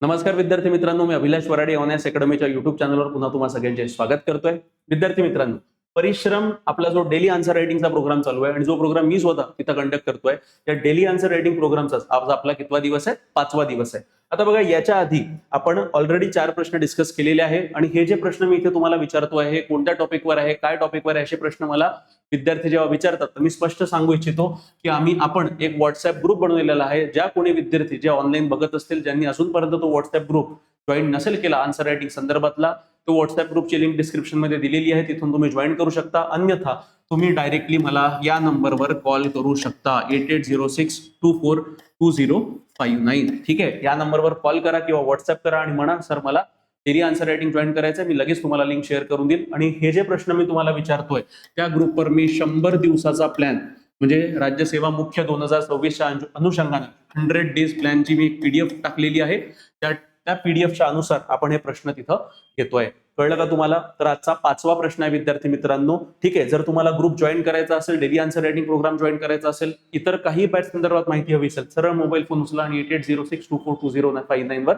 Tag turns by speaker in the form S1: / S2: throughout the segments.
S1: नमस्कार विद्यार्थी मित्रांनो, मी अभिलाष वराडे ऑनएस अकॅडमीच्या युट्यूब चॅनलवर पुन्हा तुम्हा सगळ्यांचे स्वागत करतोय. विद्यार्थी मित्रांनो, परिश्रम आपला जो डेली आन्सर रायटिंगचा प्रोग्राम चालू आहे आणि जो प्रोग्राम मी स्वतः तिथं कंडक्ट करतोय, त्या डेली आन्सर रायटिंग प्रोग्रामचा आज आपला कितवा दिवस आहे? 5वा दिवस आहे. आता बघा, याच्या आधी आपण ऑलरेडी 4 प्रश्न डिस्कस केलेले आहे आणि हे जे प्रश्न मी इथे तुम्हाला विचारतोय हे कोणत्या टॉपिकवर आहे, काय टॉपिकवर आहे, असे प्रश्न मला विद्यार्थी जेव्हा विचारतात तर मी स्पष्ट सांगू इच्छितो की आपण एक व्हॉट्सअप ग्रुप बनवलेला आहे. ज्या कोणी विद्यार्थी जे ऑनलाईन बघत असतील, ज्यांनी अजूनपर्यंत तो व्हॉट्सअप ग्रुप जॉईन नसेल केला आन्सर रायटिंग संदर्भातला, तो व्हॉट्सअप ग्रुपची लिंक डिस्क्रिप्शन मध्ये दिलेली आहे, तिथून तुम्ही जॉईन करू शकता. अन्यथा तुम्ही डायरेक्टली मला या नंबरवर कॉल करू शकता 8806242059. ठीक आहे, या नंबरवर कॉल करा किंवा व्हॉट्सअप करा आणि म्हणा सर मला डेली आन्सर रायटिंग जॉईन करायचं आहे. मी लगेच तुम्हाला लिंक शेअर करून देईल. आणि हे जे प्रश्न मी तुम्हाला विचारतोय त्या ग्रुपवर मी 100 दिवसाचा प्लॅन म्हणजे राज्यसेवा मुख्य 2026च्या अनुषंगाने 100 डेज प्लॅनची मी एक पीडीएफ टाकलेली आहे. त्या पीडीएफच्या अनुसार आपण हे प्रश्न तिथं घेतोय. कळलं का तुम्हाला? तर आजचा 5वा प्रश्न आहे विद्यार्थी मित्रांनो. ठीक आहे, जर तुम्हाला ग्रुप जॉईन करायचा असेल, daily answer writing programme join करायचा असेल, इतर काही बॅच संदर्भात माहिती हवी असेल, सरळ मोबाईल फोन उचला आणि 8806242059 वर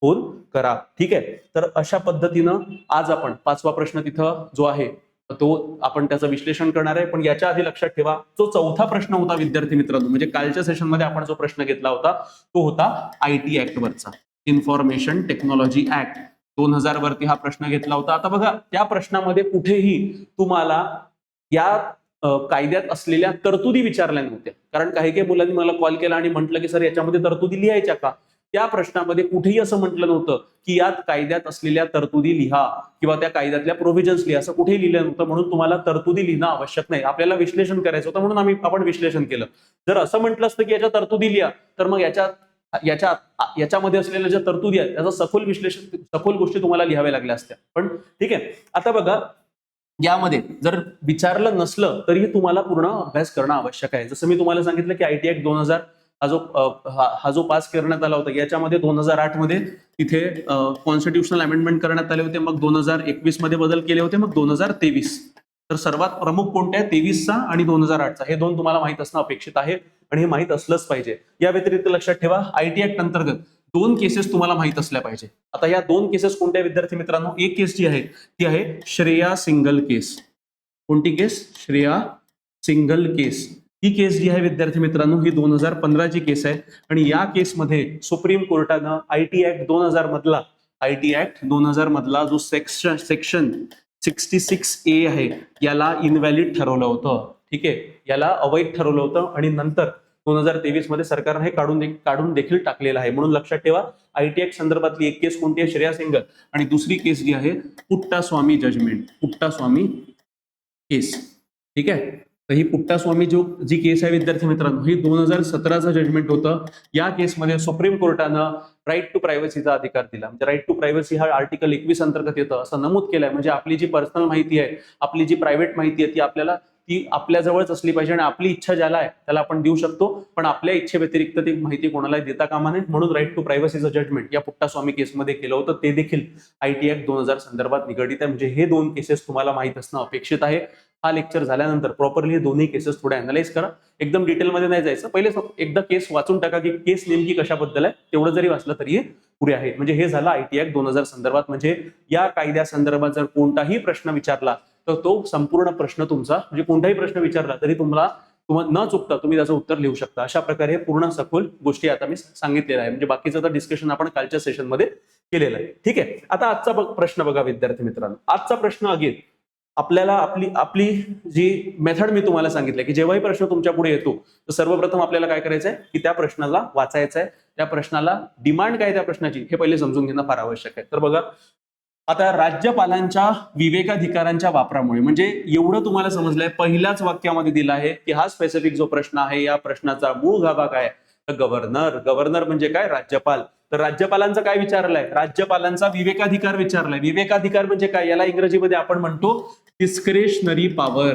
S1: फोन करा. ठीक आहे, तर अशा पद्धतीनं आज आपण 5वा प्रश्न तिथं जो आहे तो आपण त्याचं विश्लेषण करणार आहे. पण याच्या आधी लक्षात ठेवा, जो 4था प्रश्न होता विद्यार्थी मित्रांनो, म्हणजे कालच्या सेशनमध्ये आपण जो प्रश्न घेतला होता तो होता आयटी ऍक्ट वरचा, इन्फॉर्मेशन टेक्नॉलॉजी ऍक्ट 2000 वरती हा प्रश्न घेतला होता. आता बघा, त्या प्रश्नामध्ये कुठेही तुम्हाला या कायद्यात असलेल्या तरतुदी विचारल्या नव्हत्या. कारण काही मुलांनी मला कॉल केला आणि म्हटलं की सर याच्यामध्ये तरतुदी लिहायच्या का? त्या प्रश्नामध्ये कुठेही असं म्हटलं नव्हतं की यात कायद्यात असलेल्या तरतुदी लिहा किंवा त्या कायद्यातल्या प्रोव्हिजन्स लिहा, असं कुठेही लिहिलं नव्हतं. म्हणून तुम्हाला तरतुदी लिहिणं आवश्यक नाही, आपल्याला विश्लेषण करायचं होतं म्हणून आपण विश्लेषण केलं. जर असं म्हटलं असतं की याच्या तरतुदी लिहा, तर मग याच्यामध्ये असलेल्या ज्या तरतुदी आहेत त्याचं सखोल विश्लेषण, सखोल गोष्टी तुम्हाला लिहाव्या लागल्या असत्या. पण ठीक आहे, आता बघा, यामध्ये जर विचारलं नसलं तरीही तुम्हाला पूर्ण अभ्यास करणं आवश्यक आहे. जसं मी तुम्हाला सांगितलं की आयटी ऍक्ट 2000 हा जो पास करण्यात आला होता, याच्यामध्ये 2008 मध्ये तिथे कॉन्स्टिट्युशनल अमेंडमेंट करण्यात आले होते, मग 2021 मध्ये बदल केले होते, मग 2023. तर सर्वात प्रमुख कोणत्या? 23चा आणि 2008चा, हे दोन तुम्हाला माहित असणं अपेक्षित आहे आणि हे माहित असलंच पाहिजे. या व्यतिरिक्त लक्षात ठेवा, आयटी ऍक्ट अंतर्गत 2 केसेस तुम्हाला माहित असल्या पाहिजे. आता या 2 केसेस कोणत्या विद्यार्थी मित्रांनो? एक केस जी आहे ती आहे श्रेया सिंगल केस. कोणती केस? श्रेया सिंगल केस. ही केस जी आहे विद्यार्थी मित्रांनो, ही 2015ची केस आहे आणि या केसमध्ये सुप्रीम कोर्टानं आयटी ऍक्ट 2000 मधला जो सेक्शन 66A आहे याला इनव्हॅलिड ठरवलं होतं. ठीक आहे, याला अवैध ठरवलं होतं आणि नंतर 2023 मध्ये सरकारने हे काढून देखील टाकलेलं आहे. म्हणून लक्षात ठेवा, आयटी ऍक्ट संदर्भातली एक केस कोणती आहे? श्रेया सिंगल. आणि दुसरी केस जी आहे पुट्टास्वामी जजमेंट, पुट्टास्वामी केस. ठीक आहे, तर ही पुट्टास्वामी जी केस आहे विद्यार्थी मित्रांनो, ही 2017चं जजमेंट होतं. या केसमध्ये सुप्रीम कोर्टानं राईट टू प्रायव्हसीचा अधिकार दिला. म्हणजे राईट टू प्रायव्हसी हा आर्टिकल 21 अंतर्गत येतं असं नमूद केलंय. म्हणजे आपली जी पर्सनल माहिती आहे, आपली जी प्रायव्हेट माहिती आहे, ती आपल्या जवळच असली पाहिजे आणि आपली इच्छा ज्याला आहे त्याला आपण देऊ शकतो, पण आपल्या इच्छेव्यतिरिक्त ती माहिती कोणालाही देता कामा नये. म्हणून राईट टू प्रायव्हसीचं जजमेंट या पुट्टास्वामी केसमध्ये केलं होतं. ते देखील आयटी ऍक्ट 2000 संदर्भात निगडीत आहे. म्हणजे हे 2 केसेस तुम्हाला माहित असणं अपेक्षित आहे. हा लेक्चर झाल्यानंतर प्रॉपरली हे दोन्ही केसेस थोडे अनालाइज करा. एकदम डिटेलमध्ये नाही जायचं, पहिले एकदा केस वाचून टाका की केस नेमकी कशाबद्दल आहे, तेवढं जरी वाचलं तरी पुरे आहे. म्हणजे हे झालं आयटी ऍक्ट 2000 संदर्भात. म्हणजे या कायद्या संदर्भात जर कोणताही प्रश्न विचारला तर तो संपूर्ण प्रश्न तुमचा, म्हणजे कोणताही प्रश्न विचारला तरी तुम्हाला न चुकता तुम्ही त्याचं उत्तर लिहू शकता. अशा प्रकारे पूर्ण सखोल गोष्टी आता मी सांगितलेल्या आहे. म्हणजे बाकीचं तर डिस्कशन आपण कालच्या सेशनमध्ये केलेलं आहे. ठीक आहे, आता आजचा प्रश्न बघा विद्यार्थी मित्रांनो. आजचा प्रश्न अगेन आपल्याला आपली जी मेथड मी तुम्हाला सांगितलं की जेव्हाही प्रश्न तुमच्या पुढे येतो तर सर्वप्रथम आपल्याला काय करायचंय की त्या प्रश्नाला वाचायचं आहे, त्या प्रश्नाला डिमांड काय त्या प्रश्नाची हे पहिले समजून घेणं फार आवश्यक आहे. तर बघा, आता राज्यपालांच्या विवेकाधिकारांच्या वापरामुळे, म्हणजे एवढं तुम्हाला समजलंय, पहिल्याच वाक्यामध्ये दिलं आहे की हा स्पेसिफिक जो प्रश्न आहे या प्रश्नाचा मूळ गाभा काय? तर गव्हर्नर म्हणजे काय? राज्यपाल. तर राज्यपालांचं काय विचारलंय? राज्यपालांचा विवेकाधिकार विचारलाय. विवेकाधिकार म्हणजे काय? याला इंग्रजीमध्ये आपण म्हणतो डिस्क्रेशनरी पॉवर.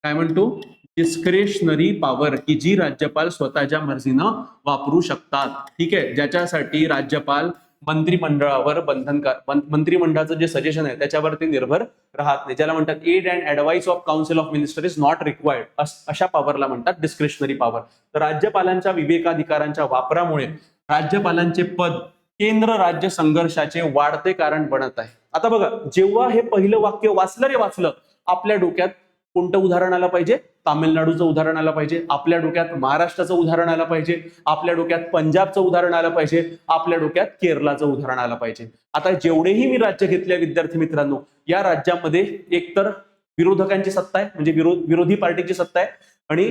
S1: काय म्हणतो? डिस्क्रेशनरी पॉवर, की जी राज्यपाल स्वतःच्या मर्जीनं वापरू शकतात. ठीक आहे, ज्याच्यासाठी राज्यपाल मंत्रिमंडळाचं जे सजेशन आहे त्याच्यावरती निर्भर राहत नाही. ज्याला म्हणतात aid and advice of council of minister is not required, अशा पॉवरला म्हणतात डिस्क्रिशनरी पॉवर. तर राज्यपालांच्या विवेकाधिकारांच्या वापरामुळे राज्यपालांचे पद केंद्र राज्य संघर्षाचे वाढते कारण बनत आहे. आता बघा, जेव्हा हे पहिलं वाक्य वाचलं आपल्या डोक्यात कोणतं उदाहरण आलं पाहिजे? तामिळनाडूचं उदाहरण आलं पाहिजे, आपल्या डोक्यात महाराष्ट्राचं उदाहरण आलं पाहिजे, आपल्या डोक्यात पंजाबचं उदाहरण आलं पाहिजे, आपल्या डोक्यात केरळाचं उदाहरण आलं पाहिजे. आता जेवढेही मी राज्य घेतले विद्यार्थी मित्रांनो, या राज्यामध्ये एकतर विरोधकांची सत्ता आहे, म्हणजे विरोधी पार्टीची सत्ता आहे, आणि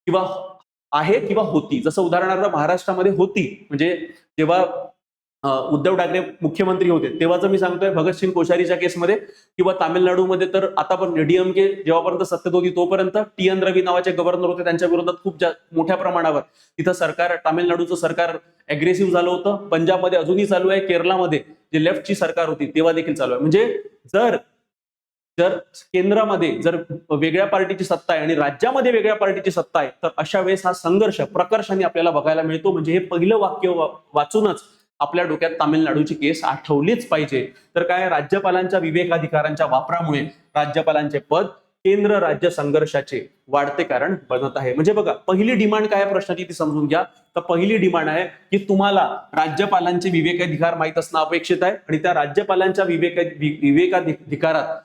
S1: किंवा आहे किंवा होती. जसं उदाहरणार्थ महाराष्ट्रामध्ये होती, म्हणजे जेव्हा उद्धव ठाकरे मुख्यमंत्री होते तेव्हाच मी सांगतोय, भगतसिंग कोश्यारीच्या केसमध्ये, किंवा तामिळनाडूमध्ये तर आता पण डीएमके जेव्हापर्यंत सत्तेत होती तोपर्यंत टी.एन. रवी नावाचे गव्हर्नर होते, त्यांच्या विरोधात खूप मोठ्या प्रमाणावर तिथं सरकार, तामिळनाडूचं सरकार अग्रेसिव्ह झालं होतं. पंजाबमध्ये अजूनही चालू आहे, केरळमध्ये जे लेफ्टची सरकार होती तेव्हा देखील चालू आहे. म्हणजे जर केंद्रामध्ये जर वेगळ्या पार्टीची सत्ता आहे आणि राज्यामध्ये वेगळ्या पार्टीची सत्ता आहे, तर अशा वेळेस हा संघर्ष प्रकर्षाने आपल्याला बघायला मिळतो. म्हणजे हे पहिलं वाक्य वाचूनच आपल्या डोक्यात तामिळनाडूची केस आठवलीच पाहिजे. तर काय, राज्यपालांच्या विवेकाधिकारांच्या वापरामुळे राज्यपालांचे पद केंद्र राज्य संघर्षाचे वाढते कारण बनत आहे. म्हणजे बघा, पहिली डिमांड काय आहे प्रश्नाची ती समजून घ्या. तर पहिली डिमांड आहे की तुम्हाला राज्यपालांचे विवेकाधिकार माहीत असणं अपेक्षित आहे, आणि त्या राज्यपालांच्या विवेकाधिकारात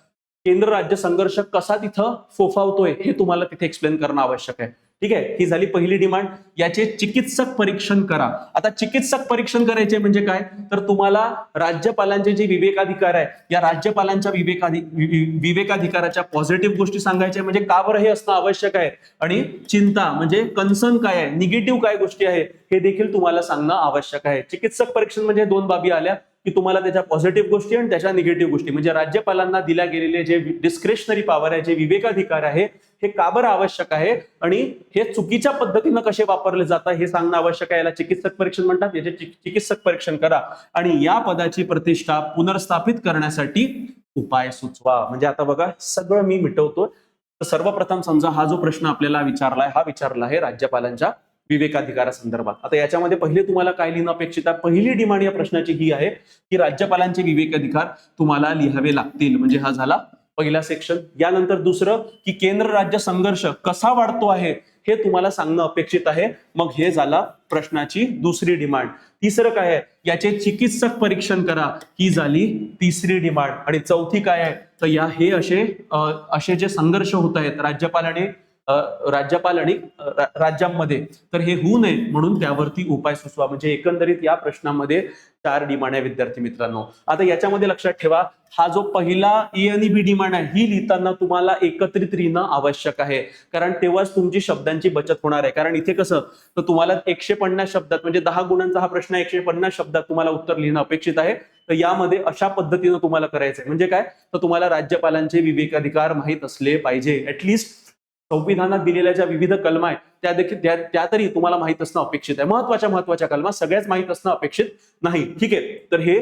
S1: केंद्र राज्य संघर्ष कसा तिथं फोफावतोय हे तुम्हाला तिथे एक्सप्लेन करणं आवश्यक आहे. ठीक आहे, ही झाली पहिली डिमांड. याचे चिकित्सक परीक्षण करा. आता चिकित्सक परीक्षण करायचे म्हणजे काय, तर तुम्हाला राज्यपालांचे जे विवेकाधिकार आहे, या राज्यपालांच्या विवेकाधिकाराच्या पॉझिटिव्ह गोष्टी सांगायच्या, म्हणजे का बरं हे असणं आवश्यक आहे, आणि चिंता म्हणजे कन्सर्न काय आहे, निगेटिव्ह काय गोष्टी आहे, हे देखील तुम्हाला सांगणं आवश्यक आहे. चिकित्सक परीक्षण म्हणजे दोन बाबी आल्या की तुम्हाला त्याच्या पॉझिटिव्ह गोष्टी आणि त्याच्या निगेटिव्ह गोष्टी, म्हणजे राज्यपालांना दिल्या गेलेले जे डिस्क्रिशनरी पॉवर आहे, जे विवेकाधिकार आहे, हे का बरं आवश्यक आहे, आणि हे चुकीच्या पद्धतीनं कसे वापरले जातात हे सांगणं आवश्यक आहे. याला चिकित्सक परीक्षण म्हणतात. याचे चिकित्सक परीक्षण करा आणि या पदाची प्रतिष्ठा पुनर्स्थापित करण्यासाठी उपाय सुचवा. म्हणजे आता बघा, सगळं मी मिटवतो. तर सर्वप्रथम समजा हा जो प्रश्न आपल्याला विचारला आहे राज्यपालांच्या विवेकाधिकारासंदर्भात. आता याच्यामध्ये पहिले तुम्हाला काय लिहिणं अपेक्षित आहे? पहिली डिमांड या प्रश्नाची ही आहे की राज्यपालांचे विवेकाधिकार तुम्हाला लिहावे लागतील. म्हणजे हा झाला पहिला सेक्शन. यानंतर दुसरं की केंद्र राज्य संघर्ष कसा वाढतो आहे हे तुम्हाला सांगणं अपेक्षित आहे. मग हे झाला प्रश्नाची दुसरी डिमांड. तिसरं काय आहे, याचे चिकित्सक परीक्षण करा, ही झाली तिसरी डिमांड. आणि चौथी काय आहे, तर हे असे जे संघर्ष होत आहेत राज्यपाल आणि राज्यांमध्ये, तर हे होऊ नये म्हणून त्यावरती उपाय सुचवा. म्हणजे एकंदरीत या प्रश्नामध्ये 4 डिमांड आहे विद्यार्थी मित्रांनो. आता याच्यामध्ये लक्षात ठेवा, हा जो पहिला ए आणि बी डिमांड आहे ही लिहिताना तुम्हाला एकत्रित लिहिणं आवश्यक आहे, कारण तेव्हाच तुमची शब्दांची बचत होणार आहे. कारण इथे कसं, तर तुम्हाला 150 शब्दात, म्हणजे 10 गुणांचा हा प्रश्न 150 शब्दात तुम्हाला उत्तर लिहिणं अपेक्षित आहे. तर यामध्ये अशा पद्धतीनं तुम्हाला करायचंय. म्हणजे काय, तर तुम्हाला राज्यपालांचे विवेकाधिकार माहीत असले पाहिजे. ऍटलिस्ट संविधानात दिलेल्या ज्या विविध कलमा आहेत त्या देखील त्या तरी तुम्हाला माहित असणं अपेक्षित आहे. महत्वाच्या कलमा सगळ्याच माहित असणं अपेक्षित नाही. ठीक आहे, तर हे,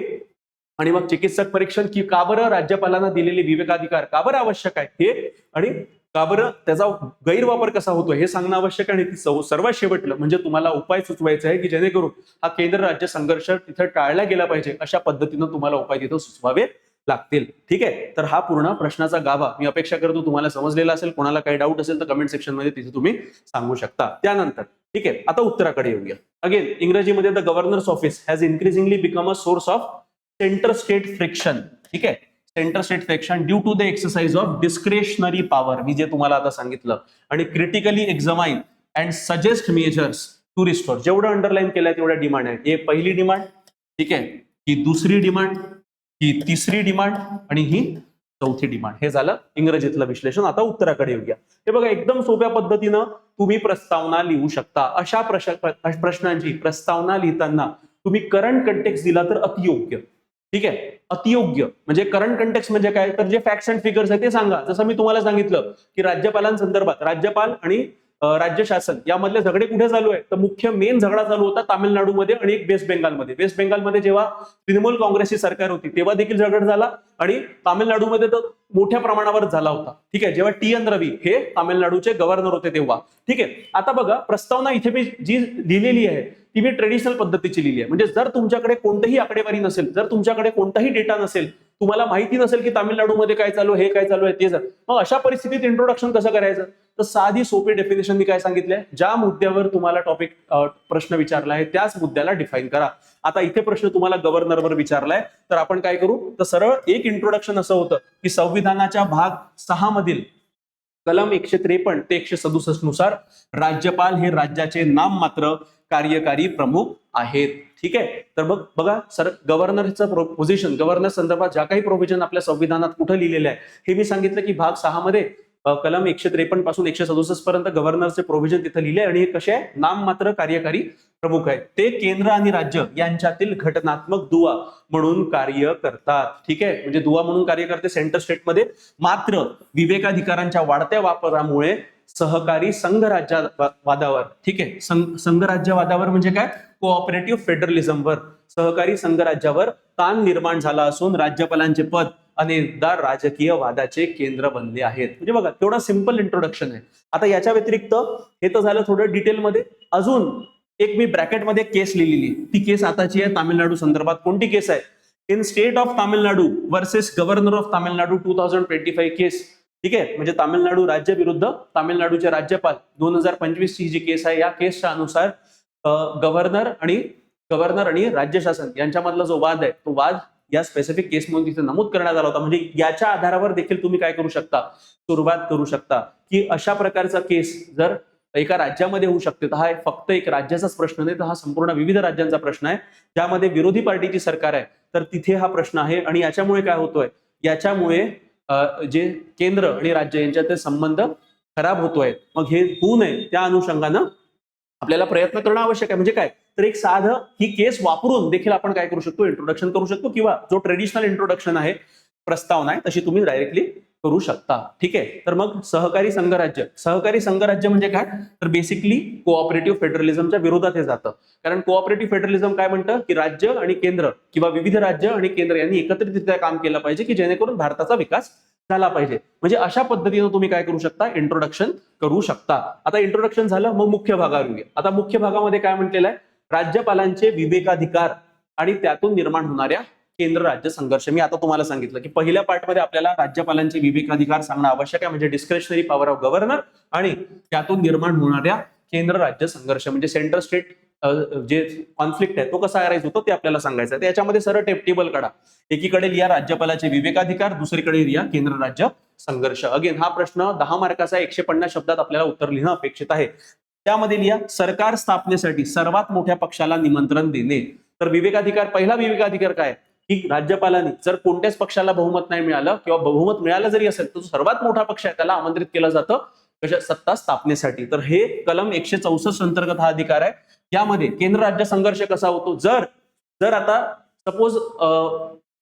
S1: आणि मग चिकित्सक परीक्षण की का बरं राज्यपालांना दिलेले विवेकाधिकार का बरं आवश्यक आहे हे, आणि का बरं त्याचा गैरवापर कसा होतो हे सांगणं आवश्यक आहे. आणि सर्वात शेवटलं म्हणजे तुम्हाला उपाय सुचवायचा आहे की जेणेकरून हा केंद्र राज्य संघर्ष तिथं टाळला गेला पाहिजे, अशा पद्धतीनं तुम्हाला उपाय तिथं सुचवावे लागतील. ठीक आहे, तर हा पूर्ण प्रश्नाचा गाभा मी अपेक्षा करतो तुम्हाला समजलेला असेल. कोणाला काही डाऊट असेल तर कमेंट सेक्शन मध्ये तिथे तुम्ही सांगू शकता. त्यानंतर ठीक आहे, आता उत्तराकडे येऊया. अगेन इंग्रजीमध्ये the governor's office has increasingly become a source of centre state friction. ठीक आहे, centre state friction due to the exercise of discretionary power, मी जे तुम्हाला आता सांगितलं, आणि critically examine and suggest measures to restore. जेवढं अंडरलाईन केलंय तेवढ्या डिमांड आहे. हे पहिली डिमांड, ठीक आहे, ही दुसरी डिमांड, ही तिसरी डिमांड, आणि ही चौथी डिमांड. हे झालं इंग्रजीतलं विश्लेषण. आता उत्तराकडे येऊया. हे बघा, एकदम सोप्या पद्धतीनं तुम्ही प्रस्तावना लिहू शकता. अशा प्रश्नांची प्रस्तावना लिहिताना तुम्ही करंट कंटेक्स्ट दिला तर अतियोग्य. ठीक आहे, अतियोग्य म्हणजे करंट कंटेक्स्ट म्हणजे काय, तर जे फॅक्ट्स अँड फिगर्स आहे ते सांगा. जसं मी तुम्हाला सांगितलं की राज्यपालांसंदर्भात राज्यपाल आणि राज्य शासन यामधले झगडे कुठे चालू आहे, तर मुख्य मेन झगडा चालू होता तामिळनाडूमध्ये आणि एक वेस्ट बेंगालमध्ये. वेस्ट बेंगालमध्ये जेव्हा तृणमूल काँग्रेसची सरकार होती तेव्हा देखील झगड झाला, आणि तामिळनाडूमध्ये तर मोठ्या प्रमाणावर झाला होता. ठीक आहे, जेव्हा टी.एन. रवी हे तामिळनाडूचे गव्हर्नर होते तेव्हा. ठीक आहे, आता बघा, प्रस्तावना इथे मी जी लिहिलेली आहे ती मी ट्रेडिशनल पद्धतीची लिहिली आहे. म्हणजे जर तुमच्याकडे कोणतीही आकडेवारी नसेल, जर तुमच्याकडे कोणताही डेटा नसेल, तुम्हाला माहिती नसेल की तामिळनाडूमध्ये काय चालू आहे, हे काय चालू आहे, ते मग अशा परिस्थितीत इंट्रोडक्शन कसं करायचं, तर साधी सोपी डेफिनेशन मी काय सांगितलंय, ज्या मुद्द्यावर तुम्हाला टॉपिक प्रश्न विचारला आहे त्याच मुद्द्याला डिफाईन करा. आता इथे प्रश्न तुम्हाला गव्हर्नरवर विचारलाय, तर आपण काय करू, तर सरळ एक इंट्रोडक्शन असं होतं की संविधानाच्या भाग 6 मधील कलम 153 ते 167 नुसार राज्यपाल हे राज्याचे नाममात्र कार्यकारी प्रमुख आहेत. ठीक आहे, तर बघा सर, गव्हर्नरचं पोझिशन, गव्हर्नर संदर्भात ज्या काही प्रोव्हिजन आपल्या संविधानात कुठे लिहिलेले आहे हे मी सांगितलं की भाग 6 मध्ये कलम 153 पासून 167 पर्यंत गव्हर्नरचे प्रोव्हिजन तिथे लिहिले आणि हे कसे आहे, नाममात्र कार्यकारी प्रमुख आहेत. ते केंद्र आणि राज्य यांच्यातील घटनात्मक दुवा म्हणून कार्य करतात. ठीक आहे, म्हणजे दुवा म्हणून कार्य करते सेंटर स्टेटमध्ये. मात्र विवेकाधिकारांच्या वाढत्या वापरामुळे सहकारी संघराज्यवादावर, ठीक आहे, संघराज्यवादावर म्हणजे काय, कोऑपरेटिव्ह फेडरलिझमवर, सहकारी संघराज्यावर ताण निर्माण झाला असून राज्यपालांचे पद अनेकदा राजकीय वादाचे केंद्र बनले आहेत. म्हणजे बघा, तेवढा सिंपल इंट्रोडक्शन आहे. आता याच्या व्यतिरिक्त हे तर झालं थोडं डिटेलमध्ये. अजून एक मी ब्रॅकेटमध्ये केस लिहिलेली, ती केस आताची आहे तामिळनाडू संदर्भात. कोणती केस आहे, in state of Tamil Nadu versus governor of Tamil Nadu 2025 केस. ठीक आहे, म्हणजे तामिळनाडू राज्य विरुद्ध तामिळनाडूचे राज्यपाल 2025 ची जी केस आहे, या केसच्या अनुसार गव्हर्नर आणि राज्य शासन यांच्यामधला जो वाद आहे, तो वाद या स्पेसिफिक केसमधून तिथे नमूद करण्यात आला होता. म्हणजे याच्या आधारावर देखील तुम्ही काय करू शकता, सुरुवात करू शकता की अशा प्रकारचा केस जर एका राज्यामध्ये होऊ शकते, तर हा फक्त एक राज्याचाच प्रश्न नाही, तर हा संपूर्ण विविध राज्यांचा प्रश्न आहे, ज्यामध्ये विरोधी पार्टीची सरकार आहे, तर तिथे हा प्रश्न आहे. आणि याच्यामुळे काय होतोय, याच्यामुळे जे केंद्र आणि राज्य यांच्यातील संबंध खराब होतोय. मग हे होऊ नये त्या अनुषंगानं आपल्याला प्रयत्न करणं आवश्यक आहे. म्हणजे काय, तर एक साधं ही केस वापरून देखील आपण काय करू शकतो, इंट्रोडक्शन करू शकतो, किंवा जो ट्रेडिशनल इंट्रोडक्शन आहे, प्रस्तावना आहे, तशी तुम्ही डायरेक्टली करू शकता. ठीक आहे, तर मग सहकारी संघराज्य म्हणजे काय, तर बेसिकली कोऑपरेटिव्ह फेडरलिझमच्या विरोधात हे जातं. कारण कोऑपरेटिव्ह फेडरलिझम काय म्हणतं की राज्य आणि केंद्र किंवा विविध राज्य आणि केंद्र यांनी एकत्रितरित्या काम केलं पाहिजे की जेणेकरून भारताचा विकास झाला पाहिजे. म्हणजे अशा पद्धतीनं तुम्ही काय करू शकता, इंट्रोडक्शन करू शकता. आता इंट्रोडक्शन झालं, मग मुख्य भागावर येऊया. आता मुख्य भागामध्ये काय म्हटलेलं आहे, राज्यपालांचे विवेकाधिकार आणि त्यातून निर्माण होणाऱ्या केंद्र राज्य संघर्ष. मी आता तुम्हाला सांगितलं की पहिल्या पार्टमध्ये आपल्याला राज्यपालांचे विवेकाधिकार सांगणं आवश्यक आहे, म्हणजे डिस्क्रेशनरी पॉवर ऑफ गव्हर्नर, आणि त्यातून निर्माण होणाऱ्या केंद्र राज्य संघर्ष म्हणजे सेंटर स्टेट जे कॉन्फ्लिक्ट आहे तो कसा अराईज होतो ते आपल्याला सांगायचं आहे. त्याच्यामध्ये सरळ टेबल काढा, एकीकडे लिहा राज्यपालाचे विवेकाधिकार, दुसरीकडे लिहा केंद्र राज्य संघर्ष. अगेन हा प्रश्न 10 मार्काचा 150 शब्दात आपल्याला उत्तर लिहिणं अपेक्षित आहे. त्यामध्ये लिहा सरकार स्थापनेसाठी सर्वात मोठ्या पक्षाला निमंत्रण देणे. तर विवेकाधिकार, पहिला विवेकाधिकार काय की राज्यपालांनी जर कोणत्याच पक्षाला बहुमत नाही मिळालं किंवा बहुमत मिळालं जरी असेल तर सर्वात मोठा पक्ष आहे त्याला आमंत्रित केलं जातं कशा, सत्ता स्थापनेसाठी. तर हे कलम 164 अंतर्गत हा अधिकार आहे. यामध्ये केंद्र राज्य संघर्ष कसा होतो, जर आता सपोज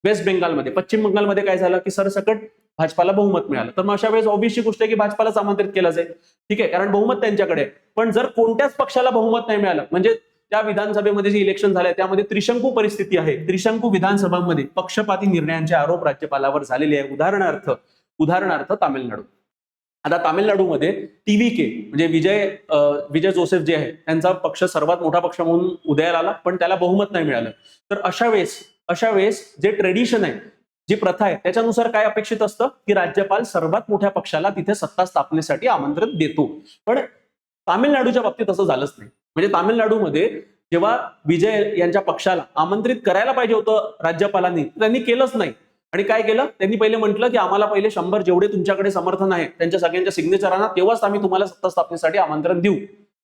S1: वेस्ट बेंगालमध्ये, पश्चिम बंगालमध्ये काय झालं की सरसकट भाजपाला बहुमत मिळालं, तर मग अशा वेळेस ऑब्वियसली गोष्ट आहे की भाजपालाच आमंत्रित केलं जाईल. ठीक आहे, कारण बहुमत त्यांच्याकडे. पण जर कोणत्याच पक्षाला बहुमत नाही मिळालं, म्हणजे त्या विधानसभेमध्ये जे इलेक्शन झालंय त्यामध्ये त्रिशंकू परिस्थिती आहे, त्रिशंकू विधानसभांमध्ये पक्षपाती निर्णयांचे आरोप राज्यपालावर झालेले आहे. उदाहरणार्थ तामिळनाडू. आता तामिळनाडूमध्ये TVK म्हणजे विजय जोसेफ जे आहे त्यांचा पक्ष सर्वात मोठा पक्ष म्हणून उदयाला आला, पण त्याला बहुमत नाही मिळालं. तर अशा वेळेस जे ट्रेडिशन आहे, जी प्रथा आहे, त्याच्यानुसार काय अपेक्षित असतं की राज्यपाल सर्वात मोठ्या पक्षाला तिथे सत्ता स्थापनेसाठी आमंत्रण देतो. पण तामिळनाडूच्या बाबतीत असं झालंच नाही. म्हणजे तामिळनाडूमध्ये जेव्हा विजय यांच्या पक्षाला आमंत्रित करायला पाहिजे होतं राज्यपालांनी, त्यांनी केलंच नाही. आणि काय केलं, त्यांनी पहिले म्हटलं की आम्हाला पहिले 100 जेवढे तुमच्याकडे समर्थन आहे त्यांच्या सगळ्यांच्या सिग्नेचर आणा, तेव्हाच आम्ही तुम्हाला सत्ता स्थापनेसाठी आमंत्रण देऊ.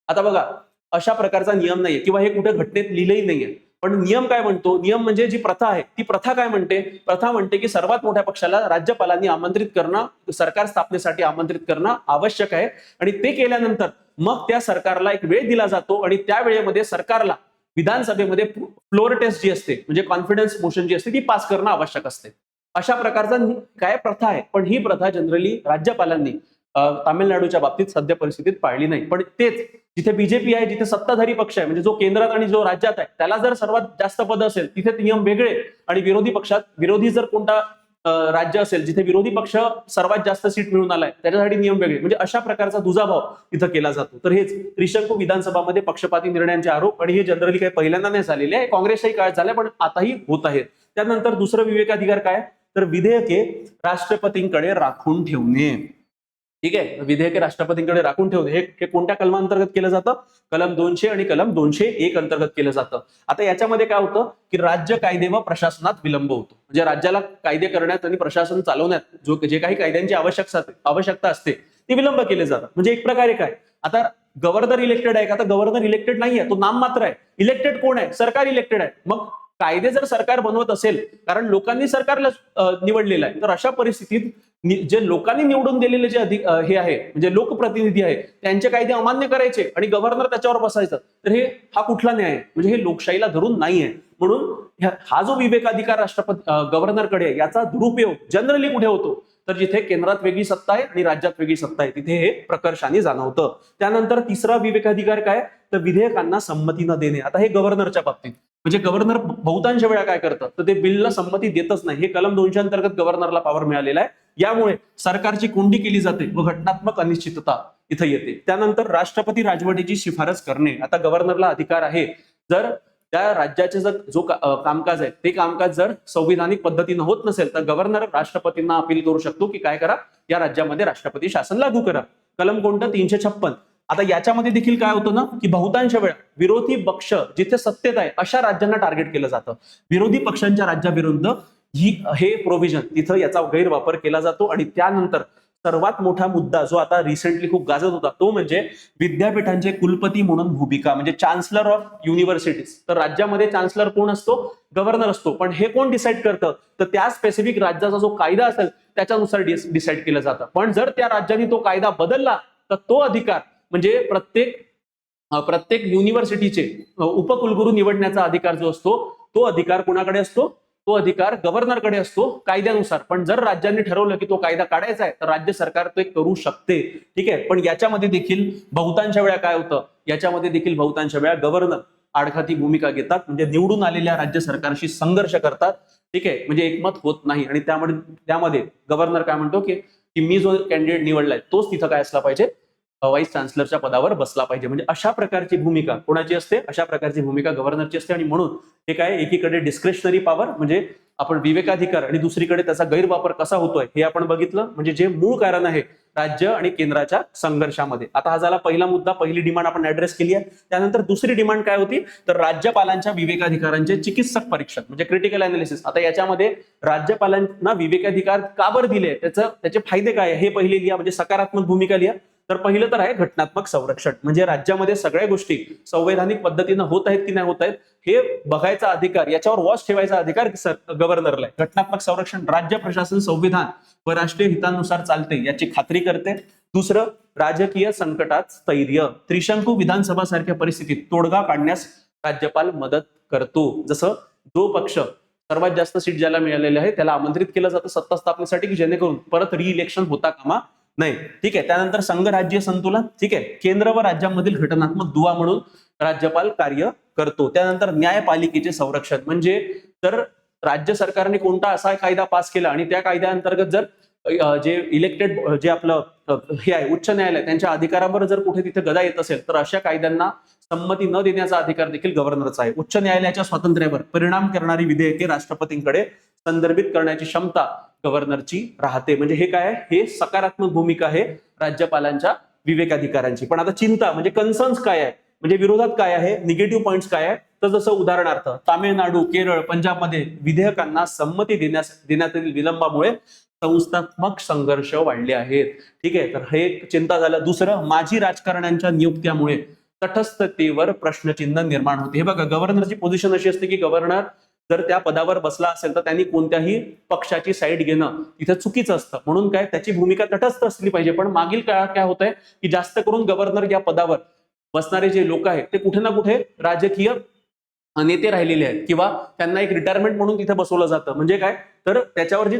S1: आता बघा, अशा प्रकारचा नियम नाहीये किंवा हे कुठे घटनेत लिहिलंही नाहीये. पण नियम काय म्हणतो, नियम म्हणजे जी प्रथा आहे ती प्रथा काय म्हणते, प्रथा म्हणते की सर्वात मोठ्या पक्षाला राज्यपालांनी आमंत्रित करणं, सरकार स्थापनेसाठी आमंत्रित करणं आवश्यक आहे. आणि ते केल्यानंतर मग त्या सरकारला एक वेळ दिला जातो आणि त्या वेळेमध्ये सरकारला विधानसभेमध्ये फ्लोअर टेस्ट जी असते म्हणजे कॉन्फिडन्स मोशन जी असते ती पास करणं आवश्यक असते. अशा प्रकारचा काय प्रथा आहे. पण ही प्रथा जनरली राज्यपालांनी तामिळनाडूच्या बाबतीत सध्या परिस्थितीत पाळली नाही. पण तेच जिथे बीजेपी आहे, जिथे सत्ताधारी पक्ष आहे, म्हणजे जो केंद्रात आणि जो राज्यात आहे, त्याला जर सर्वात जास्त पद असेल तिथे नियम वेगळे, आणि विरोधी जर कोणता राज्य असेल जिथे विरोधी पक्ष सर्वात जास्त सीट मिळून आलाय त्याच्यासाठी नियम वेगळे. म्हणजे अशा प्रकारचा दुजाभाव तिथं केला जातो. तर हेच त्रिशंकू विधानसभामध्ये पक्षपाती निर्णयांचे आरोप, आणि हे जनरली काही पहिल्यांदा नाही झालेले आहे, काँग्रेसच्याही काळात झाले पण आताही होत आहेत. त्यानंतर दुसरं विवेकाधिकार काय, तर विधेयके राष्ट्रपतींकडे राखून ठेवणे. ठीक आहे, विधेयके राष्ट्रपतींकडे राखून ठेवणे हे कोणत्या कलमांतर्गत केलं जातं? कलम 200 आणि कलम 201 अंतर्गत केलं जातं. आता याच्यामध्ये काय होतं की राज्य कायदे व प्रशासनात विलंब होतो. म्हणजे राज्याला कायदे करण्यात आणि प्रशासन चालवण्यात जे काही कायद्यांची आवश्यकता असते ती विलंब केले जातात. म्हणजे एक प्रकारे काय, आता गव्हर्नर इलेक्टेड आहे का? आता गव्हर्नर इलेक्टेड नाहीये, तो नाम मात्र आहे. इलेक्टेड कोण आहे? सरकार इलेक्टेड आहे. मग कायदे जर सरकार बनवत असेल, कारण लोकांनी सरकारला निवडलेलं आहे, तर अशा परिस्थितीत जे लोकांनी निवडून दिलेले जे हे आहे म्हणजे लोकप्रतिनिधी आहे त्यांचे कायदे अमान्य करायचे आणि गव्हर्नर त्याच्यावर बसायचं, तर हा कुठला न्याय आहे? म्हणजे हे लोकशाहीला धरून नाहीये. म्हणून हा जो विवेकाधिकार गव्हर्नरकडे आहे, याचा दुरुपयोग जनरली कुठे होतो? तर जिथे केंद्रात वेगळी सत्ता आहे आणि राज्यात वेगळी सत्ता आहे तिथे हे प्रकर्षाने जाणवतं. त्यानंतर तिसरा विवेकाधिकार काय? तर विधेयकांना संमती न देणे. आता हे गव्हर्नरच्या बाबतीत, म्हणजे गव्हर्नर बहुतांश वेळा काय करतात तर ते बिलला संमती देतच नाही. हे कलम 200 अंतर्गत गव्हर्नरला पॉवर मिळालेला आहे. यामुळे सरकारची कोंडी केली जाते व घटनात्मक अनिश्चितता इथं येते. त्यानंतर राष्ट्रपती राजवटीची शिफारस करणे. आता गव्हर्नरला अधिकार आहे, जर त्या राज्याचे जो कामकाज आहे ते कामकाज जर संविधानिक पद्धतीनं होत नसेल तर गव्हर्नर राष्ट्रपतींना अपील करू शकतो की काय करा, या राज्यामध्ये राष्ट्रपती शासन लागू करा. कलम कोणतं? 356. आता याच्यामध्ये देखील काय होतं ना की बहुतांश वेळा विरोधी पक्ष जिथे सत्तेत आहे अशा राज्यांना टार्गेट केलं जातं. विरोधी पक्षांच्या राज्याविरुद्ध हे प्रोव्हिजन तिथं याचा गैरवापर केला जातो. आणि त्यानंतर सर्वात मोठा मुद्दा जो आता रिसेंटली खूप गाजत होता तो म्हणजे विद्यापीठांचे कुलपती म्हणून भूमिका, म्हणजे चान्सलर ऑफ युनिव्हर्सिटीज. तर राज्यामध्ये चान्सलर कोण असतो? गव्हर्नर असतो. पण हे कोण डिसाईड करतं? तर त्या स्पेसिफिक राज्याचा जो कायदा असेल त्याच्यानुसार डिसाईड केलं जातं. पण जर त्या राज्याने तो कायदा बदलला तर तो अधिकार म्हणजे प्रत्येक युनिव्हर्सिटीचे उपकुलगुरू निवडण्याचा अधिकार जो असतो तो अधिकार कोणाकडे असतो? तो अधिकार गव्हर्नरकडे असतो कायद्यानुसार. पण जर राज्यांनी ठरवलं की तो कायदा काढायचा आहे तर राज्य सरकार ते करू शकते. ठीक आहे, पण याच्यामध्ये देखील बहुतांश वेळा काय होतं? याच्यामध्ये देखील बहुतांश वेळा गव्हर्नर आडखाती भूमिका घेतात, म्हणजे निवडून आलेल्या राज्य सरकारशी संघर्ष करतात. ठीक आहे, म्हणजे एकमत होत नाही. आणि त्यामध्ये गव्हर्नर काय म्हणतो की मी जो कॅन्डिडेट निवडलाय तोच तिथं काय असला पाहिजे? व्हाईस चान्सलरच्या पदावर बसला पाहिजे. म्हणजे अशा प्रकारची भूमिका कोणाची असते? अशा प्रकारची भूमिका गव्हर्नरची असते. आणि म्हणून हे काय, एकीकडे डिस्क्रेशनरी पॉवर म्हणजे आपण विवेकाधिकार आणि दुसरीकडे त्याचा गैरवापर कसा होतोय हे आपण बघितलं. म्हणजे जे मूळ कारण आहे राज्य आणि केंद्राच्या संघर्षामध्ये. आता हा झाला पहिला मुद्दा, पहिली डिमांड आपण ऍड्रेस केली आहे. त्यानंतर दुसरी डिमांड काय होती? तर राज्यपालांच्या विवेकाधिकारांचे चिकित्सक परीक्षण म्हणजे क्रिटिकल अनालिसिस. आता याच्यामध्ये राज्यपालांना विवेकाधिकार का बरं दिले, त्याचे फायदे काय हे पहिले लिहा, म्हणजे सकारात्मक भूमिका लिहा. तर पहिलं तर आहे घटनात्मक संरक्षण, म्हणजे राज्यामध्ये सगळ्या गोष्टी संवैधानिक पद्धतीनं होत आहेत की नाही होत आहेत हे बघायचा अधिकार, याच्यावर वॉच ठेवायचा अधिकार गव्हर्नरला आहे. घटनात्मक संरक्षण, राज्य प्रशासन संविधान व राष्ट्रीय हितानुसार चालते याची खात्री करते. दुसरं, राजकीय संकटात स्थैर्य, त्रिशंकू विधानसभा सारख्या परिस्थितीत तोडगा काढण्यास राज्यपाल मदत करतो. जसं जो पक्ष सर्वात जास्त सीट ज्याला मिळालेले आहे त्याला आमंत्रित केलं जातं सत्ता स्थापनेसाठी की जेणेकरून परत रिइलेक्शन होता कामा नाही. ठीक आहे, त्यानंतर संघ राज्य संतुलन. ठीक आहे, केंद्र व राज्यांमधील घटनात्मक दुवा म्हणून राज्यपाल कार्य करतो. त्यानंतर न्यायपालिकेचे संरक्षण, म्हणजे जर राज्य सरकारने कोणता असा कायदा पास केला आणि त्या कायद्याअंतर्गत जर जे इलेक्टेड जे आपलं हे आहे उच्च न्यायालय त्यांच्या अधिकारावर जर कुठे तिथे गदा येत असेल तर अशा कायद्यांना संमती न देण्याचा अधिकार देखील गव्हर्नरचा आहे. उच्च न्यायालयाच्या स्वातंत्र्यावर परिणाम करणारी विधेयके राष्ट्रपतींकडे संदर्भित करण्याची क्षमता गव्हर्नरची राहते. म्हणजे हे काय आहे? हे सकारात्मक भूमिका आहे राज्यपालांच्या विवेकाधिकारांची. पण आता चिंता म्हणजे कन्सर्न्स काय आहे, म्हणजे विरोधात काय आहे, निगेटिव्ह पॉइंट्स काय आहे? तर जसं उदाहरणार्थ तामिळनाडू, केरळ, पंजाबमध्ये विधेयकांना संमती देण्यातील विलंबामुळे संस्थात्मक संघर्ष वाढले आहेत. ठीक आहे, तर हे चिंता झालं. दुसरं, माजी राजकारण्यांच्या नियुक्त्यामुळे तटस्थतेवर प्रश्नचिन्ह निर्माण होते. हे बघा, गव्हर्नरची पोझिशन अशी असते की गव्हर्नर जर त्या पदावर बसला असेल तर त्यांनी कोणत्याही पक्षाची साईड घेणं तिथे चुकीचं असतं. म्हणून काय, त्याची भूमिका तटस्थ असली पाहिजे. पण मागील काळात काय होतंय की जास्त करून गव्हर्नर या पदावर बसणारे जे लोक आहेत ते कुठे ना कुठे राजकीय नेते राहिलेले आहेत किंवा त्यांना एक रिटायरमेंट म्हणून तिथे बसवलं जातं. म्हणजे काय, तर त्याच्यावर जी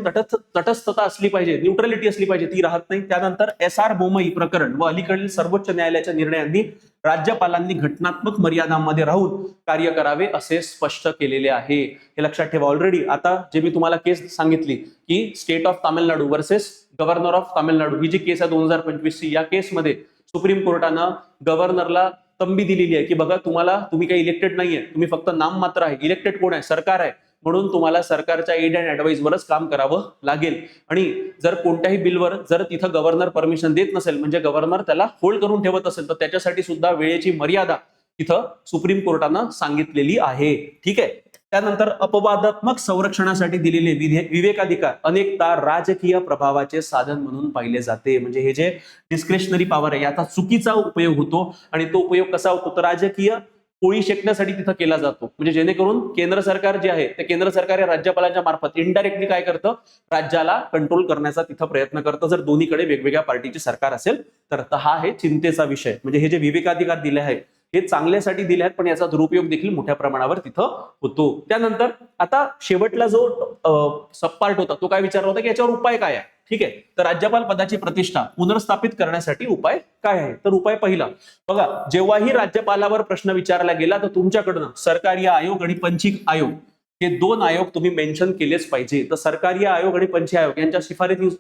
S1: तटस्थता असली पाहिजे, न्यूट्रलिटी असली पाहिजे, ती राहत नाही. त्यानंतर SR बोमई प्रकरण व अलीकडील सर्वोच्च न्यायालयाच्या निर्णयांनी राज्यपालांनी घटनात्मक मर्यादांमध्ये राहून कार्य करावे असे स्पष्ट केलेले आहे. हे लक्षात ठेवा. ऑलरेडी आता जे मी तुम्हाला केस सांगितली की state of Tamil Nadu versus governor of Tamil Nadu ही जी केस आहे 2025 ची, या केसमध्ये सुप्रीम कोर्टानं गव्हर्नरला तंबी दिलेली आहे की बघा तुम्ही काही इलेक्टेड नाहीये, तुम्ही फक्त नाम मात्र आहे. इलेक्टेड कोण आहे? सरकार आहे. म्हणून तुम्हाला सरकारच्या एड अँड ऍडवाइसवरच काम करावं लागेल. आणि जर कोणत्याही बिलवर जर तिथं गव्हर्नर परमिशन देत नसेल, म्हणजे गव्हर्नर त्याला होल्ड करून ठेवत असेल, तर त्याच्यासाठी सुद्धा वेळेची मर्यादा तिथं सुप्रीम कोर्टानं सांगितलेली आहे. ठीक आहे. त्यानंतर अपवादात्मक संरक्षणासाठी दिलेले विवेकाधिकार अनेकदा राजकीय प्रभावाचे साधन म्हणून पाहिले जाते. म्हणजे हे जे डिस्क्रेशनरी पॉवर आहे याचा चुकीचा उपयोग होतो. आणि तो उपयोग कसा होतो, तर राजकीय पोळी शेकण्यासाठी तिथं केला जातो. म्हणजे जेणेकरून केंद्र सरकार जे आहे ते केंद्र सरकार या राज्यपालाच्या मार्फत इनडायरेक्टली काय करतं, राज्याला कंट्रोल करण्याचा तिथं प्रयत्न करतं, जर दोन्हीकडे वेगवेगळ्या पार्टीचे सरकार असेल तर. हा आहे चिंतेचा विषय. म्हणजे हे जे विवेकाधिकार दिले आहेत हे चांगल्यासाठी दिले आहेत, पण याचा दुरुपयोग देखील मोठ्या प्रमाणावर तिथं होतो. त्यानंतर आता शेवटला जो सब पार्ट होता तो काय विचारला होता की याच्यावर उपाय काय आहे. ठीक आहे. तर राज्यपाल पदाची प्रतिष्ठा पुनर्स्थापित करण्यासाठी उपाय काय आहे. तर उपाय पहिला बघा, जेव्हाही राज्यपालावर प्रश्न विचारला गेला तर तुमच्याकडनं सरकारी आयोग आणि पंचिक आयोग हे दोन आयोग तुम्ही मेन्शन केलेच पाहिजे. तर सरकारी आयोग आणि पंच आयोग यांच्या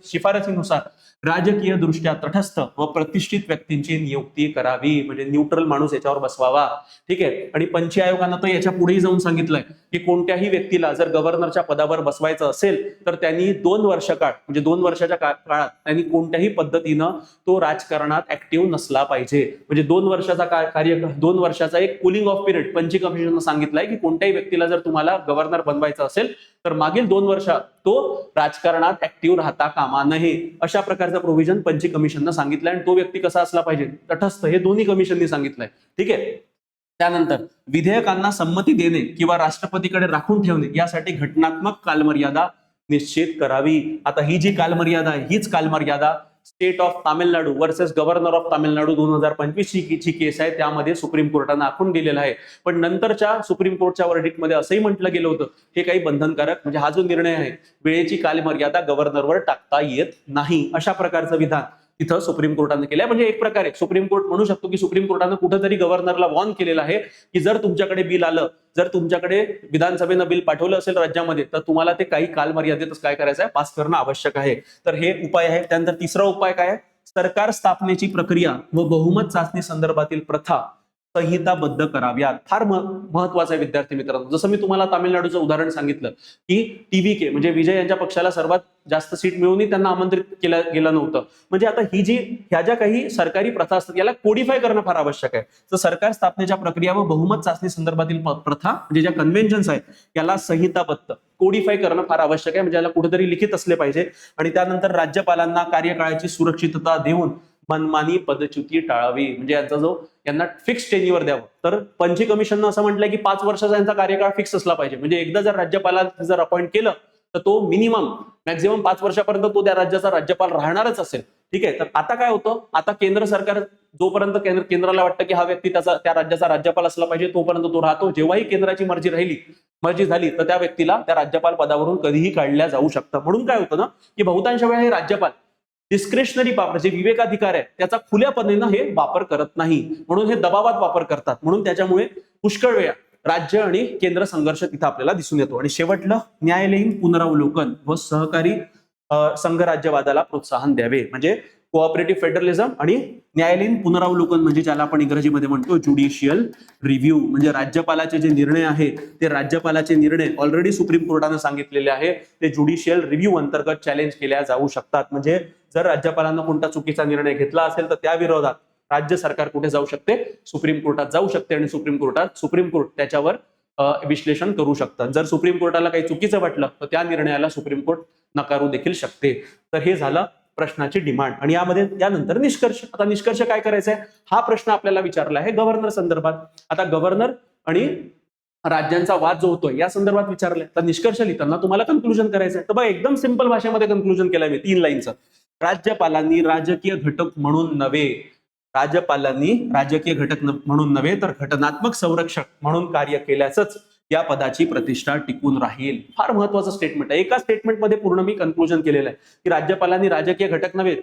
S1: शिफारसीनुसार राजकीय दृष्ट्या तटस्थ व प्रतिष्ठित व्यक्तींची नियुक्ती करावी. म्हणजे न्यूट्रल माणूस याच्यावर बसवावा. ठीक आहे. आणि पंच आयोगानं तर याच्या पुढेही जाऊन सांगितलंय की कोणत्याही व्यक्तीला जर गव्हर्नरच्या पदावर बसवायचं असेल तर त्यांनी 2 वर्ष काळ म्हणजे 2 वर्षाच्या काळात त्यांनी कोणत्याही पद्धतीनं तो राजकारणात ऍक्टिव्ह नसला पाहिजे. म्हणजे 2 वर्षाचा एक कुलिंग ऑफ पिरियड पंच कमिशननं सांगितलंय की कोणत्याही व्यक्तीला जर तुम्हाला गव्हर्नर बनवायचं असेल तर मागील 2 वर्षात तो राजकारणात ऍक्टिव्ह राहता कामा नये. अशा प्रकारचा प्रोव्हिजन पंच कमिशननं सांगितलंय. आणि तो व्यक्ती कसा असला पाहिजे, तटस्थ. हे दोन्ही कमिशननी सांगितलंय. ठीक आहे. त्यानंतर विधेयकांना संमती देणे किंवा राष्ट्रपतीकडे राखून ठेवणे यासाठी घटनात्मक कालमर्यादा निश्चित करावी. आता ही जी कालमर्यादा आहे हीच कालमर्यादा state of Tamil Nadu versus governor of Tamil Nadu 2025 ची केस आहे, त्यामध्ये सुप्रीम कोर्टानं आखून दिलेला आहे. पण नंतरच्या सुप्रीम कोर्टच्या वर्डिक्टमध्ये असंही म्हटलं गेलं होतं हे काही बंधनकारक, म्हणजे हा जो निर्णय आहे वेळेची कालमर्यादा गव्हर्नरवर टाकता येत नाही, अशा प्रकारचं विधान तिथं सुप्रीम कोर्टानं केलंय. म्हणजे एक प्रकारे सुप्रीम कोर्ट म्हणू शकतो की सुप्रीम कोर्टानं कुठेतरी गव्हर्नरला वॉर्न केलेलं आहे की जर तुमच्याकडे बिल आलं, जर तुमच्याकडे विधानसभेनं बिल पाठवलं असेल राज्यामध्ये तर तुम्हाला ते काही कालमर्यादेतच काय करायचं आहे, पास करणं आवश्यक आहे. तर हे उपाय आहे. त्यानंतर तिसरा उपाय काय आहे, सरकार स्थापनेची प्रक्रिया व बहुमत चाचणी संदर्भातील प्रथा संहिताबद्ध कराव्यात. फार महत्वाचं आहे विद्यार्थी मित्रांनो. जसं मी तुम्हाला तामिळनाडूचं उदाहरण सांगितलं की TVK म्हणजे विजय यांच्या पक्षाला सर्वात जास्त सीट मिळवूनही त्यांना आमंत्रित केलं गेलं नव्हतं. म्हणजे आता ह्या ज्या काही सरकारी प्रथा असतात याला कोडिफाय करणं फार आवश्यक आहे. तर सरकार स्थापनेच्या प्रक्रिया व बहुमत चाचणी संदर्भातील प्रथा म्हणजे ज्या कन्व्हेन्शन्स आहेत याला संहिताबद्ध कोडिफाय करणं फार आवश्यक आहे. म्हणजे याला कुठेतरी लिखित असले पाहिजे. आणि त्यानंतर राज्यपालांना कार्यकाळाची सुरक्षितता देऊन मनमानी पदच्युती टाळावी. म्हणजे यांना फिक्स टेन्युअर द्यावं. तर पंच कमिशननं असं म्हटलंय की 5 वर्षाचा यांचा कार्यकाळ फिक्स असला पाहिजे. म्हणजे एकदा जर राज्यपालाला जर अपॉइंट केलं तर तो मॅक्झिमम 5 वर्षापर्यंत तो त्या राज्याचा राज्यपाल राहणारच असेल. ठीक आहे. तर आता काय होतं, आता केंद्र सरकार जोपर्यंत केंद्राला वाटतं की हा व्यक्ती त्या राज्याचा राज्यपाल असला पाहिजे तोपर्यंत तो राहतो. जेव्हाही केंद्राची मर्जी झाली तर त्या व्यक्तीला त्या राज्यपाल पदावरून कधीही काढल्या जाऊ शकतं. म्हणून काय होतं ना की बहुतांश वेळा हे राज्यपाल डिस्क्रेशनरी पॉवर जे विवेकाधिकार आहे त्याचा खुल्यापणे हे वापर करत नाही, म्हणून हे दबावात वापर करतात. म्हणून त्याच्यामुळे पुष्कळ वेळा राज्य आणि केंद्र संघर्ष तिथं आपल्याला दिसून येतो. आणि शेवटलं न्यायालयीन पुनरावलोकन व सहकारी संघराज्यवादाला प्रोत्साहन द्यावे. म्हणजे कोऑपरेटिव्ह फेडरलिझम आणि न्यायालयीन पुनरावलोकन म्हणजे ज्याला आपण इंग्रजीमध्ये म्हणतो ज्युडिशियल रिव्ह्यू. म्हणजे राज्यपालाचे जे निर्णय आहे ते राज्यपालाचे निर्णय ऑलरेडी सुप्रीम कोर्टाने सांगितलेले आहे ते ज्युडिशियल रिव्ह्यू अंतर्गत चॅलेंज केल्या जाऊ शकतात. म्हणजे जर राज्यपालांना कोणता चुकीचा निर्णय घेतला असेल तर त्या विरोधात राज्य सरकार कुठे जाऊ शकते, सुप्रीम कोर्टात जाऊ शकते. आणि सुप्रीम कोर्ट त्याच्यावर विश्लेषण करू शकतात. जर सुप्रीम कोर्टाला काही चुकीचं वाटलं तर त्या निर्णयाला सुप्रीम कोर्ट नकारू देखील शकते. तर हे झालं प्रश्नाची डिमांड. आणि यामध्ये त्यानंतर निष्कर्ष. आता निष्कर्ष काय करायचा आहे हा प्रश्न आपल्याला विचारला आहे गव्हर्नर संदर्भात. आता गव्हर्नर आणि राज्यांचा वाद जो होतोय या संदर्भात विचारलाय. तर निष्कर्ष लिहिताना तुम्हाला कन्क्लुजन करायचं आहे. तर बघा एकदम सिंपल भाषेमध्ये कन्क्लुजन केलंय मी 3 लाईनचं. राज्यपालांनी राजकीय घटक म्हणून नव्हे तर घटनात्मक संरक्षक म्हणून कार्य केल्यासच या पदाची प्रतिष्ठा टिकून राहील. फार महत्वाचं स्टेटमेंट आहे. एका स्टेटमेंटमध्ये पूर्ण मी कन्क्लुजन केलेलं आहे की राज्यपालांनी राजकीय घटक नव्हे.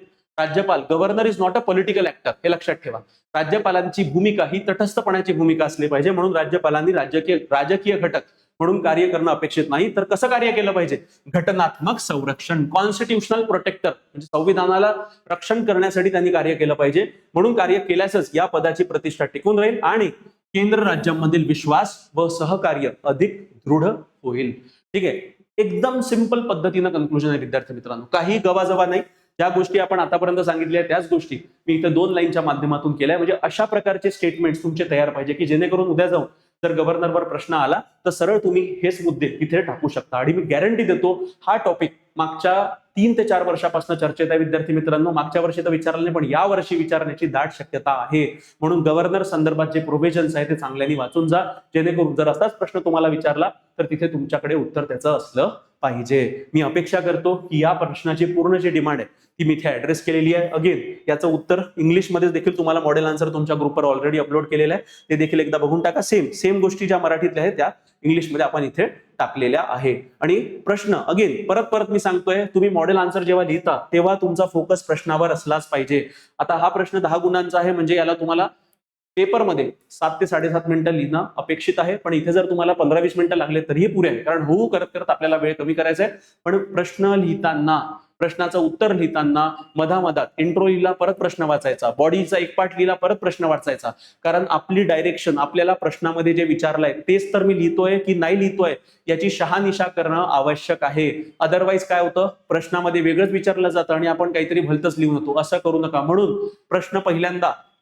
S1: Governor is not a political actor, हे लक्षात ठेवा. राज्यपालांची भूमिका ही तटस्थपणाची भूमिका असली पाहिजे. म्हणून राज्यपालांनी राजकीय घटक म्हणून कार्य करणं अपेक्षित नाही. तर कसं कार्य केलं पाहिजे, घटनात्मक संरक्षण, कॉन्स्टिट्यूशनल प्रोटेक्टर म्हणजे संविधानाला रक्षण करण्यासाठी त्यांनी कार्य केलं पाहिजे. म्हणून कार्य केल्यासच या पदाची प्रतिष्ठा टिकून राहील आणि केंद्र राज्यांमधील विश्वास व सहकार्य अधिक दृढ होईल. ठीक आहे, एकदम सिंपल पद्धतीनं कन्क्लुजन आहे विद्यार्थी मित्रांनो, काही गवाजवा नाही. ज्या गोष्टी आपण आतापर्यंत सांगितल्या त्याच गोष्टी मी इथे 2 लाईनच्या माध्यमातून केल्या. म्हणजे अशा प्रकारचे स्टेटमेंट्स तुमचे तयार पाहिजे की जेणेकरून उद्या जाऊन जर गव्हर्नरवर प्रश्न आला तर सरळ तुम्ही हेच मुद्दे तिथे टाकू शकता. आणि मी गॅरंटी देतो हा टॉपिक मागच्या 3 ते 4 वर्षापासून चर्चेत आहे विद्यार्थी मित्रांनो. मागच्या वर्षी तर विचारलं नाही, पण या वर्षी विचारण्याची दाट शक्यता आहे. म्हणून गव्हर्नर संदर्भात जे प्रोव्हिजन्स आहे ते चांगल्याने वाचून जा, जेणेकरून जर असाच प्रश्न तुम्हाला विचारला तर तिथे तुमच्याकडे उत्तर त्याचं असलं पाहिजे. मी अपेक्षा करतो की या प्रश्नाची पूर्ण जी डिमांड आहे ती मी इथे ऍड्रेस केलेली आहे. अगेन याचं उत्तर इंग्लिशमध्ये देखील तुम्हाला मॉडेल आन्सर तुमच्या ग्रुपवर ऑलरेडी अपलोड केलेलं आहे, ते देखील एकदा बघून टाका. सेम गोष्टी ज्या मराठीतल्या आहेत त्या इंग्लिशमध्ये आपण इथे टाकलेल्या आहे. आणि प्रश्न अगेन परत मी सांगतोय, तुम्ही मॉडेल आन्सर जेव्हा लिहिता तेव्हा तुमचा फोकस प्रश्नावर असलाच पाहिजे. आता हा प्रश्न 10 गुणांचा आहे, म्हणजे याला तुम्हाला पेपरमध्ये 7 ते 7.5 मिनिटं लिहिणं अपेक्षित आहे. पण इथे जर तुम्हाला 15-20 मिनिटं लागले तरीही पुरे आहे, कारण हो करत करत आपल्याला वेळ कमी करायचा आहे. पण प्रश्न लिहिताना, प्रश्नाचं उत्तर लिहिताना मधामधात इंट्रो लिहिला, परत प्रश्न वाचायचा, बॉडीचा एक पार्ट लिहिला, परत प्रश्न वाचायचा. कारण आपली डायरेक्शन, आपल्याला प्रश्नामध्ये जे विचारलंय तेच तर मी लिहितोय की नाही लिहितोय याची शहानिशा करणं आवश्यक आहे. अदरवाईज काय होतं, प्रश्नामध्ये वेगळंच विचारलं जातं आणि आपण काहीतरी भलतंच लिहून होतो. असं करू नका. म्हणून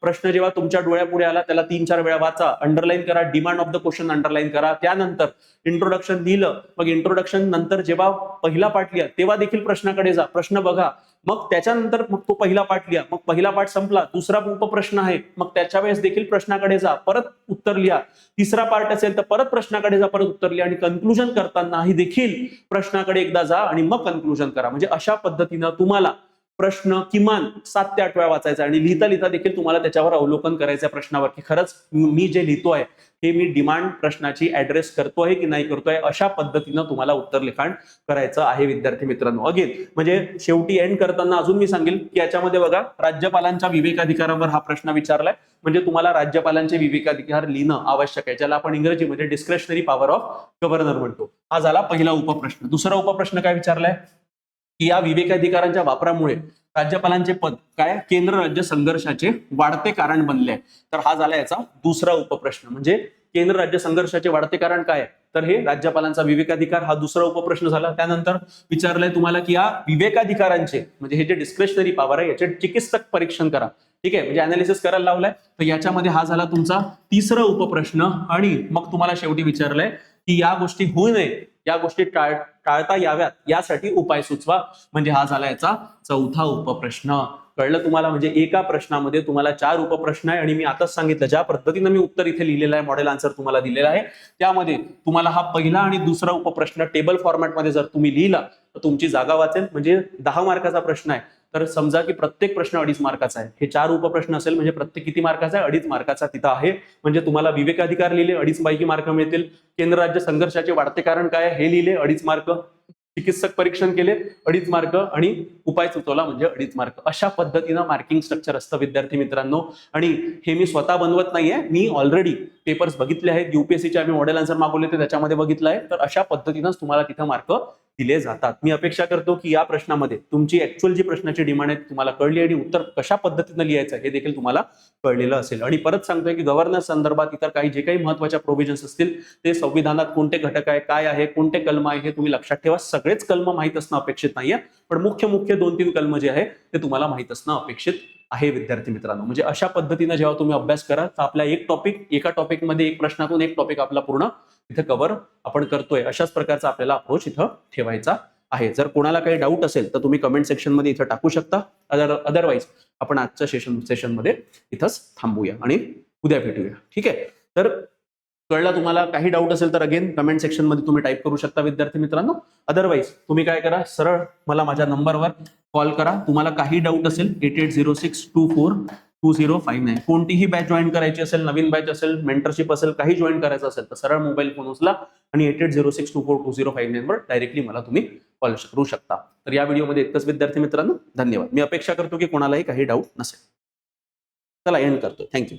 S1: प्रश्न जेव्हा तुमच्या डोळ्यापुढे आला त्याला 3-4 वेळा वाचा, अंडरलाईन करा, demand of the question underline करा. त्यानंतर इंट्रोडक्शन लिहिलं, मग इंट्रोडक्शन नंतर जेव्हा पहिला पार्ट लिहा तेव्हा देखील प्रश्नाकडे जा, प्रश्न बघा. मग त्याच्यानंतर मग तो पहिला पार्ट लिहा, मग पहिला पार्ट संपला, दुसरा उपप्रश्न आहे, मग त्याच्या वेळेस देखील प्रश्नाकडे जा, परत उत्तर लिहा. तिसरा पार्ट असेल तर परत प्रश्नाकडे जा, परत उत्तर लिहा. आणि कन्क्लुजन करतानाही देखील प्रश्नाकडे एकदा जा आणि मग कन्क्लुजन करा. म्हणजे अशा पद्धतीनं तुम्हाला प्रश्न किमान 7 ते 8 वेळा वाचायचा आणि लिहिता लिहिता देखील तुम्हाला त्याच्यावर अवलोकन करायचं प्रश्नावर की खरंच मी जे लिहितोय हे मी डिमांड प्रश्नाची ऍड्रेस करतोय की नाही करतोय. अशा पद्धतीनं तुम्हाला उत्तर लिखाण करायचं आहे विद्यार्थी मित्रांनो. अगेन म्हणजे शेवटी एंड करताना अजून मी सांगेल की याच्यामध्ये बघा, राज्यपालांच्या विवेकाधिकारावर हा प्रश्न विचारलाय. म्हणजे तुम्हाला राज्यपालांचे विवेकाधिकार लिहिणं आवश्यक आहे, ज्याला आपण इंग्रजीमध्ये डिस्क्रेशनरी पॉवर ऑफ गव्हर्नर म्हणतो. हा झाला पहिला उपप्रश्न. दुसरा उपप्रश्न काय विचारलाय की या विवेकाधिकारांच्या वापरामुळे राज्यपालांचे पद काय केंद्र राज्य संघर्षाचे वाढते कारण बनले. तर हा झाला याचा दुसरा उपप्रश्न. म्हणजे केंद्र राज्य संघर्षाचे वाढते कारण काय, तर हे राज्यपालांचा विवेकाधिकार, हा दुसरा उपप्रश्न झाला. त्यानंतर विचारलंय तुम्हाला की या विवेकाधिकारांचे म्हणजे हे जे डिस्क्रेशनरी पॉवर आहे याचे चिकित्सक परीक्षण करा. ठीक आहे, म्हणजे अनालिसिस करायला लावलाय. तर याच्यामध्ये हा झाला तुमचा तिसरा उपप्रश्न. आणि मग तुम्हाला शेवटी विचारलंय की या गोष्टी होऊ नये, या गोष्टी टाळता याव्यात यासाठी उपाय सुचवा. म्हणजे हा झाला याचा चौथा उपप्रश्न. कळलं तुम्हाला? म्हणजे एका प्रश्नामध्ये तुम्हाला 4 उपप्रश्न आहे. आणि मी आताच सांगितलं ज्या पद्धतीनं मी उत्तर इथे लिहिलेलं आहे, मॉडेल आन्सर तुम्हाला दिलेला आहे, त्यामध्ये तुम्हाला हा पहिला आणि दुसरा उपप्रश्न टेबल फॉर्मॅटमध्ये जर तुम्ही लिहिला तर तुमची जागा वाचेल. म्हणजे 10 मार्काचा प्रश्न आहे, तर समजा की प्रत्येक प्रश्न 2.5 मार्काचा आहे. हे 4 उपप्रश्न असेल म्हणजे प्रत्येक किती मार्काचा आहे, 2.5 मार्काचा तिथं आहे. म्हणजे तुम्हाला विवेकाधिकार लिहिले 2.5 पैकी मार्क मिळतील. केंद्र राज्य संघर्षाचे वाढते कारण काय हे लिहिले 2.5 मार्क. चिकित्सक परीक्षण केले 2.5 मार्क. आणि उपाय सुचवला म्हणजे 2.5 मार्क. अशा पद्धतीनं मार्किंग स्ट्रक्चर असतं विद्यार्थी मित्रांनो. आणि हे मी स्वतः बनवत नाहीये, मी ऑलरेडी पेपर्स बघितले आहेत. युपीएससीचे आम्ही मॉडेल आन्सर मागवले ते त्याच्यामध्ये बघितलं आहे. तर अशा पद्धतीनंच तुम्हाला तिथं मार्क दिले जातात. मी अपेक्षा करतो की या प्रश्नामध्ये तुमची ऍक्च्युअल जी प्रश्नाची डिमांड आहे तुम्हाला कळली आणि उत्तर कशा पद्धतीनं लिहायचं हे देखील तुम्हाला कळलेलं असेल. आणि परत सांगतोय की गव्हर्नन्स संदर्भात इतर काही जे काही महत्त्वाच्या प्रोव्हिजन्स असतील ते संविधानात कोणते घटक आहे, काय आहे, कोणते कलम आहे हे तुम्ही लक्षात ठेवा. सगळेच कलम माहीत असणं अपेक्षित नाहीये, पण मुख्य 2-3 कलम जे आहे ते तुम्हाला माहीत असणं अपेक्षित आहे विद्यार्थी मित्रांनो. म्हणजे अशा पद्धतीनं जेव्हा तुम्ही अभ्यास करा तर आपला एका टॉपिकमध्ये एक प्रश्नातून एक टॉपिक आपला पूर्ण इथे कव्हर आपण करतोय. अशाच प्रकारचा आपल्याला अप्रोच इथं ठेवायचा आहे. जर कोणाला काही डाऊट असेल तर तुम्ही कमेंट सेक्शन मध्ये इथं टाकू शकता. अदरवाईज आपण आजच्या सेशनमध्ये इथंच थांबूया आणि उद्या भेटूया. ठीक आहे, तर कळलं तुम्हाला? काही डाऊट असेल तर अगेन कमेंट सेक्शन मध्ये तुम्ही टाईप करू शकता विद्यार्थी मित्रांनो. अदरवाईज तुम्ही काय करा, सरळ मला माझ्या नंबरवर कॉल करा. तुम्हाला काही डाऊट असेल 8806242059. कोणतीही बॅच जॉईन करायची असेल, नवीन बॅच असेल, मेंटरशिप असेल, काही जॉईन करायचं असेल तर सरळ मोबाईल फोन उचला आणि 8806242059 वर डायरेक्टली मला तुम्ही कॉल करू शकता. तर या व्हिडिओमध्ये इतकंच विद्यार्थी मित्रांनो. धन्यवाद. मी अपेक्षा करतो की कोणालाही काही डाऊट नसेल. चला एंड करतो. थँक्यू.